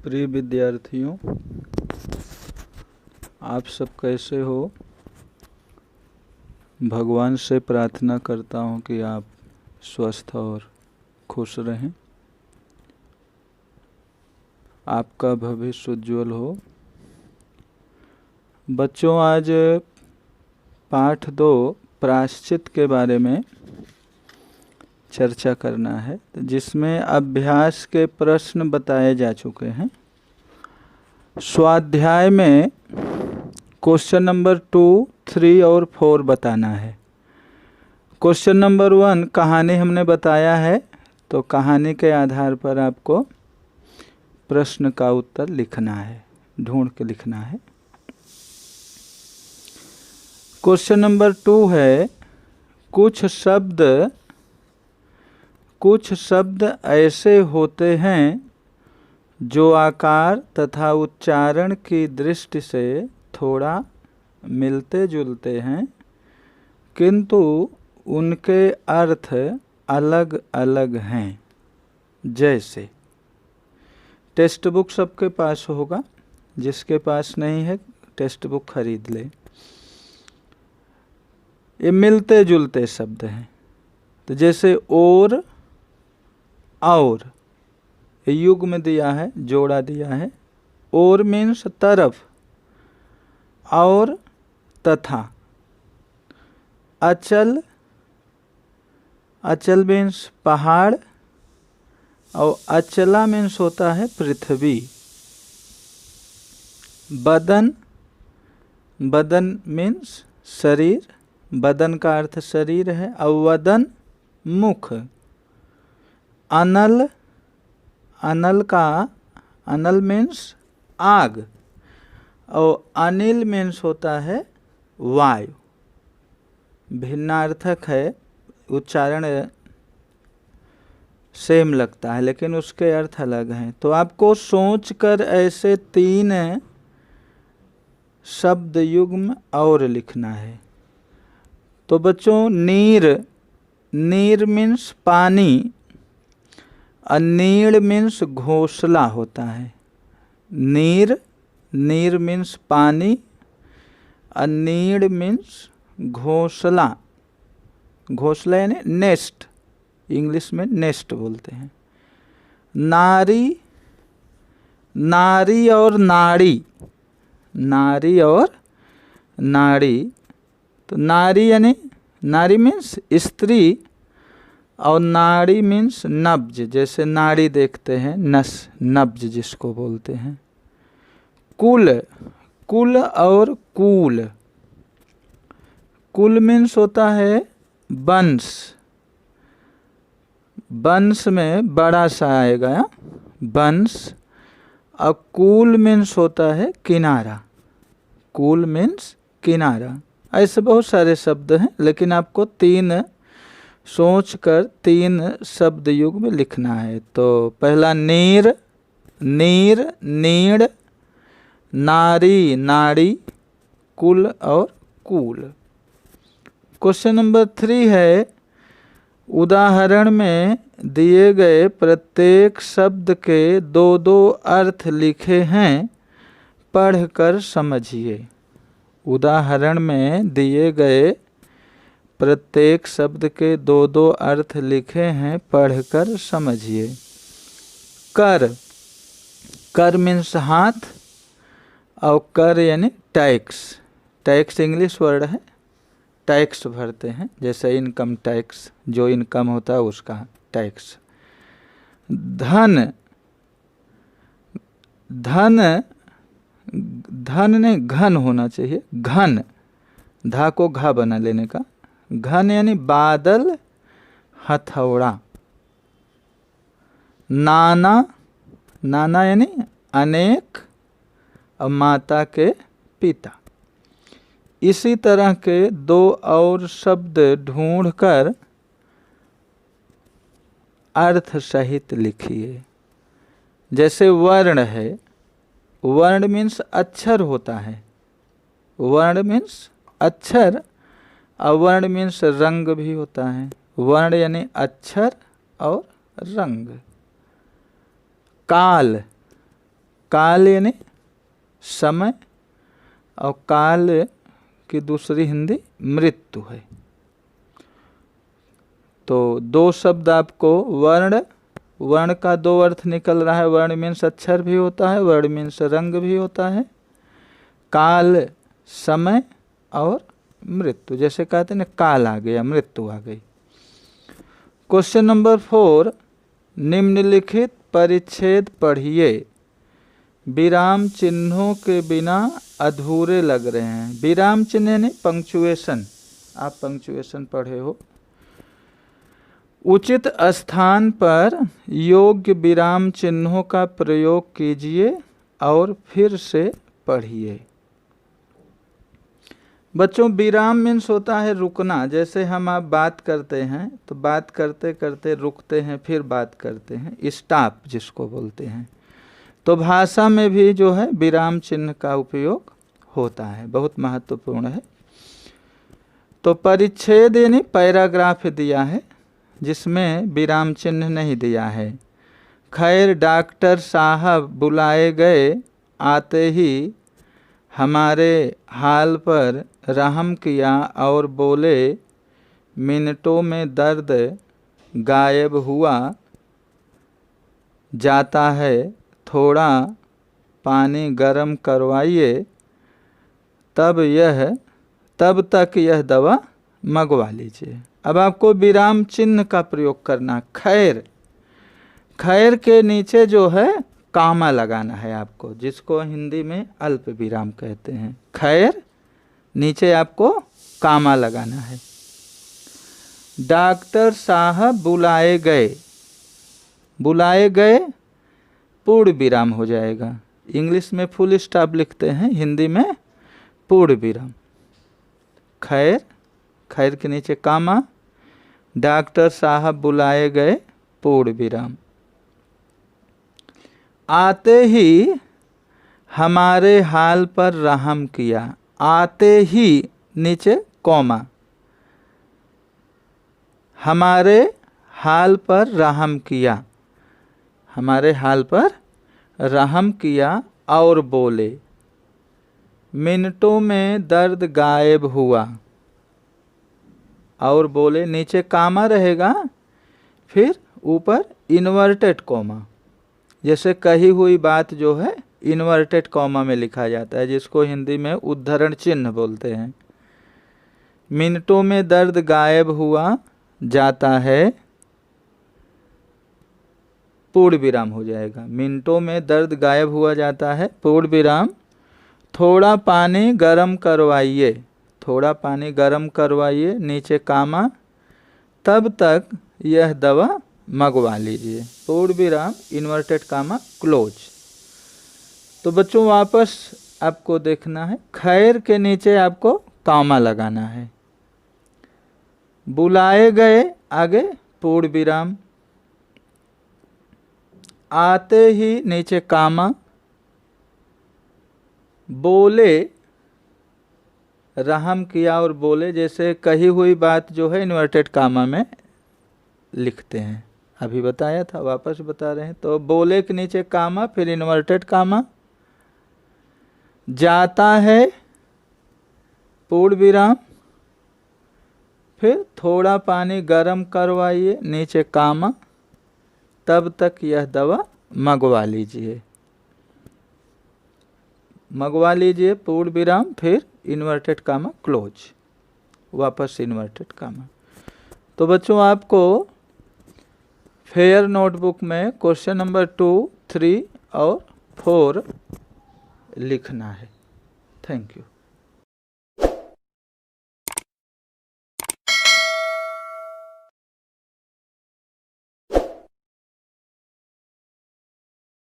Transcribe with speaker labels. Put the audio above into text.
Speaker 1: प्रिय विद्यार्थियों, आप सब कैसे हो। भगवान से प्रार्थना करता हूँ कि आप स्वस्थ और खुश रहें, आपका भविष्य उज्जवल हो। बच्चों, आज पाठ 2 प्रायश्चित के बारे में चर्चा करना है, जिसमें अभ्यास के प्रश्न बताए जा चुके हैं। स्वाध्याय में क्वेश्चन नंबर 2, 3 और 4 बताना है। क्वेश्चन नंबर 1 कहानी हमने बताया है, तो कहानी के आधार पर आपको प्रश्न का उत्तर लिखना है, ढूंढ के लिखना है। क्वेश्चन नंबर 2 है, कुछ शब्द ऐसे होते हैं जो आकार तथा उच्चारण की दृष्टि से थोड़ा मिलते जुलते हैं, किंतु उनके अर्थ अलग अलग हैं। जैसे टेक्स्ट बुक सबके पास होगा, जिसके पास नहीं है टेक्स्ट बुक खरीद ले। ये मिलते जुलते शब्द हैं। तो जैसे और युग में दिया है, जोड़ा दिया है। और मीन्स तरफ, और तथा। अचल मीन्स पहाड़, और अचला मीन्स होता है पृथ्वी। बदन मीन्स शरीर, बदन का अर्थ शरीर है। और वदन मुख। अनल मीन्स आग, और अनिल मीन्स होता है वायु। भिन्नार्थक है, उच्चारण सेम लगता है लेकिन उसके अर्थ अलग हैं। तो आपको सोचकर ऐसे 3 शब्द युग्म और लिखना है। तो बच्चों, नीर मीन्स पानी, नीड़ मीन्स घोंसला होता है। नीर मीन्स पानी, नीड़ मीन्स घोंसला। घोंसला यानी नेस्ट, इंग्लिश में नेस्ट बोलते हैं। नारी और नाड़ी। तो नारी मीन्स स्त्री, और नाड़ी मीन्स नब्ज। जैसे नाड़ी देखते हैं, नब्ज जिसको बोलते हैं। कुल और कुल मीन्स होता है वंश में बड़ा सा आएगा वंश। और कूल मीन्स होता है किनारा। कूल मीन्स किनारा। ऐसे बहुत सारे शब्द हैं, लेकिन आपको 3 सोचकर 3 शब्द युग में लिखना है। तो पहला नीर, नीड़, नारी, नाड़ी, कुल और कूल। क्वेश्चन नंबर 3 है, उदाहरण में दिए गए प्रत्येक शब्द के 2 अर्थ लिखे हैं, पढ़कर समझिए। उदाहरण में दिए गए प्रत्येक शब्द के 2 अर्थ लिखे हैं, पढ़कर समझिए। कर मीन्स हाथ, और कर यानी टैक्स इंग्लिश वर्ड है। टैक्स भरते हैं, जैसे इनकम टैक्स, जो इनकम होता है उसका टैक्स। धन नहीं, घन होना चाहिए। घन, धा को घा बना लेने का। घन यानी बादल, हथौड़ा। नाना यानी अनेक, और माता के पिता। इसी तरह के 2 और शब्द ढूंढकर अर्थ सहित लिखिए। जैसे वर्ण है, वर्ण मीन्स अक्षर होता है। वर्ण मीन्स अक्षर, और वर्ण मीन्स रंग भी होता है। वर्ण यानी अक्षर और रंग। काल यानी समय, और काल की दूसरी हिंदी मृत्यु है। तो दो शब्द आपको वर्ण, वर्ण का दो अर्थ निकल रहा है। वर्ण मीन्स अक्षर भी होता है, वर्ण मीन्स रंग भी होता है। काल समय और मृत्यु, जैसे कहते हैं ना काल आ गया, मृत्यु आ गई। क्वेश्चन नंबर 4, निम्नलिखित परिच्छेद पढ़िए, विराम चिन्हों के बिना अधूरे लग रहे हैं। विराम चिन्ह यानी पंक्चुएशन, आप पंक्चुएशन पढ़े हो। उचित स्थान पर योग्य विराम चिन्हों का प्रयोग कीजिए और फिर से पढ़िए। बच्चों विराम मीन्स होता है रुकना। जैसे हम आप बात करते हैं तो बात करते करते रुकते हैं, फिर बात करते हैं, स्टॉप जिसको बोलते हैं। तो भाषा में भी जो है विराम चिन्ह का उपयोग होता है, बहुत महत्वपूर्ण है। तो परिच्छेद यानी पैराग्राफ दिया है जिसमें विराम चिन्ह नहीं दिया है। खैर डॉक्टर साहब बुलाए गए, आते ही हमारे हाल पर रहम किया और बोले, मिनटों में दर्द गायब हुआ जाता है, थोड़ा पानी गर्म करवाइए, तब तक यह दवा मंगवा लीजिए। अब आपको विराम चिन्ह का प्रयोग करना। खैर, खैर के नीचे जो है कामा लगाना है आपको, जिसको हिंदी में अल्प विराम कहते हैं। खैर नीचे आपको कामा लगाना है। डॉक्टर साहब बुलाए गए, बुलाए गए पूर्ण विराम हो जाएगा। इंग्लिश में फुल स्टॉप लिखते हैं, हिंदी में पूर्ण विराम। खैर, खैर के नीचे कामा, डॉक्टर साहब बुलाए गए पूर्ण विराम। आते ही हमारे हाल पर रहम किया, आते ही नीचे कॉमा, हमारे हाल पर रहम किया, हमारे हाल पर रहम किया और बोले, मिनटों में दर्द गायब हुआ, और बोले नीचे कामा रहेगा, फिर ऊपर इन्वर्टेड कॉमा। जैसे कही हुई बात जो है इन्वर्टेड कॉमा में लिखा जाता है, जिसको हिंदी में उद्धरण चिन्ह बोलते हैं। मिनटों में दर्द गायब हुआ जाता है, पूर्ण विराम हो जाएगा। मिनटों में दर्द गायब हुआ जाता है, पूर्ण विराम। थोड़ा पानी गर्म करवाइए, थोड़ा पानी गर्म करवाइए, नीचे कामा, तब तक यह दवा मंगवा लीजिए, पूर्ण विराम, इन्वर्टेड कामा, क्लोज। तो बच्चों वापस आपको देखना है, खैर के नीचे आपको कामा लगाना है। बुलाए गए आगे पूर्ण विराम, आते ही नीचे कामा, बोले रहम किया और बोले, जैसे कही हुई बात जो है इन्वर्टेड कामा में लिखते हैं, अभी बताया था, वापस बता रहे हैं। तो बोले के नीचे कामा, फिर इन्वर्टेड कामा। जाता है पूर्ण विराम, फिर थोड़ा पानी गर्म करवाइए, नीचे कामा, तब तक यह दवा मंगवा लीजिए, मंगवा लीजिए, पूर्ण विराम, फिर इन्वर्टेड कामा, क्लोज, वापस इन्वर्टेड कामा। तो बच्चों आपको फेयर नोटबुक में क्वेश्चन नंबर 2, 3 और 4 लिखना है। Thank you.